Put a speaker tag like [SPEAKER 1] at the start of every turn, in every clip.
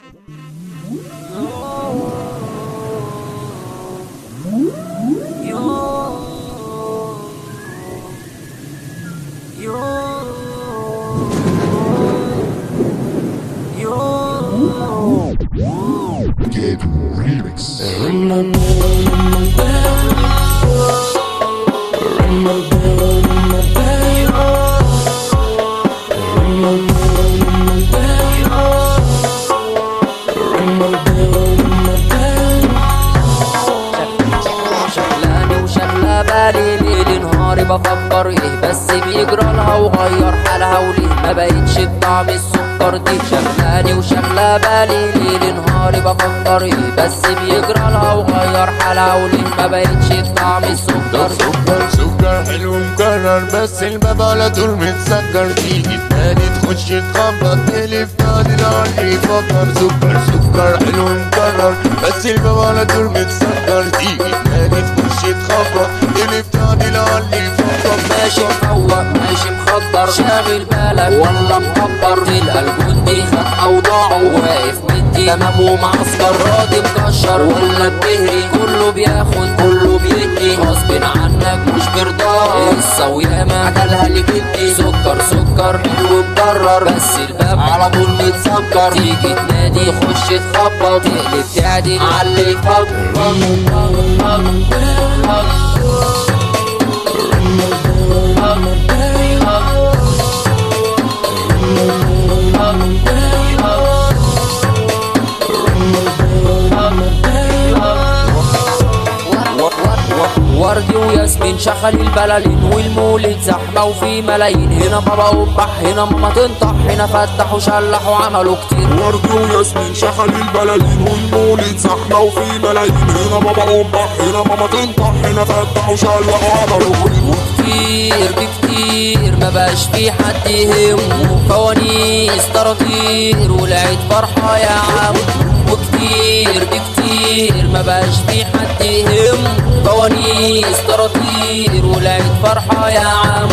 [SPEAKER 1] Get remix.
[SPEAKER 2] شغلاني وشغلة بالي ليل نهاري بفكر ايه بس بيجرالها وغير حالها وليه ما بقتش بطعم السكر دي. شغلاني وشغلة بالي ليل نهاري بفكر ايه بس بيجرالها وغير حالها وليه ما بقتش بطعم السكر دي.
[SPEAKER 3] سكر حلو مكرر بس الباب على طول متسكر، تيجي تاني تخش تخبط تلف تاني العقل يفكر. سكر حلو مكرر بس الباب على طول متسكر، تيجي تاني تخش تخبط تلف تاني العقل يفكر.
[SPEAKER 2] ماشي مفوق ماشي مخدر شاغل بالك ولا مكبر، تلقى الجندي خد اوضاعه واقف مدي تمام ومعسكر، راضي مكشر ولا بتهري كله بياخد كله بيدي غصب عنك مش برضاه. لسه وياما عدلها اللي جدي سكر حلو مكرر بس الباب على طول متسكر، تيجي تنادي خش تخبط تقلب تعدل علي يفكر. وردي وياسمين شخل البلالين والمولد زحمة وفي ملايين، هنا بابا وبح هنا ماما تنطح هنا فتح وشلح وعملوا كتير.
[SPEAKER 4] وردي وياسمين شخل البلالين والمولد زحمة وفي ملايين، هنا بابا وبح هنا ماما تنطح هنا فتح وشلح وعملوا
[SPEAKER 2] كتير بكتير ما بقاش في حد يهمه، فوانيس طراطير ولعت فرحة يا عم. وكتير بكتير ما بقاش في حد يهمه، فوانيس طراطير ولعت فرحة يا عم.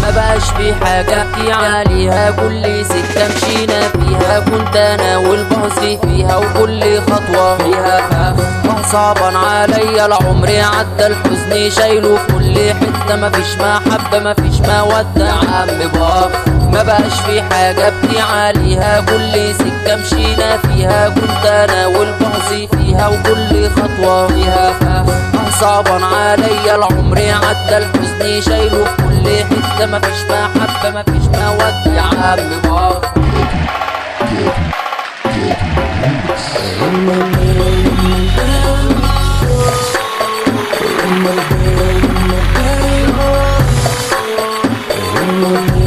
[SPEAKER 2] ما بقاش في حاجة في عليها كل سكة مشينا فيها، كنت انا والباصي فيها وكل خطوة فيها فاهم صعبا عليا العمر عدى الحزن شايله في كل حتة، مفيش محبة مفيش مودة يا عم بابا. ما بقاش في حاجة ابني عليها كل سكة مشينا فيها، كنت انا والباصي فيها وكل خطوة فيها فاهم صعبا عليا العمر عدى الحزن شايله في كل حتة، مفيش محبة مفيش مودة يا عم بابا.
[SPEAKER 1] Get remix.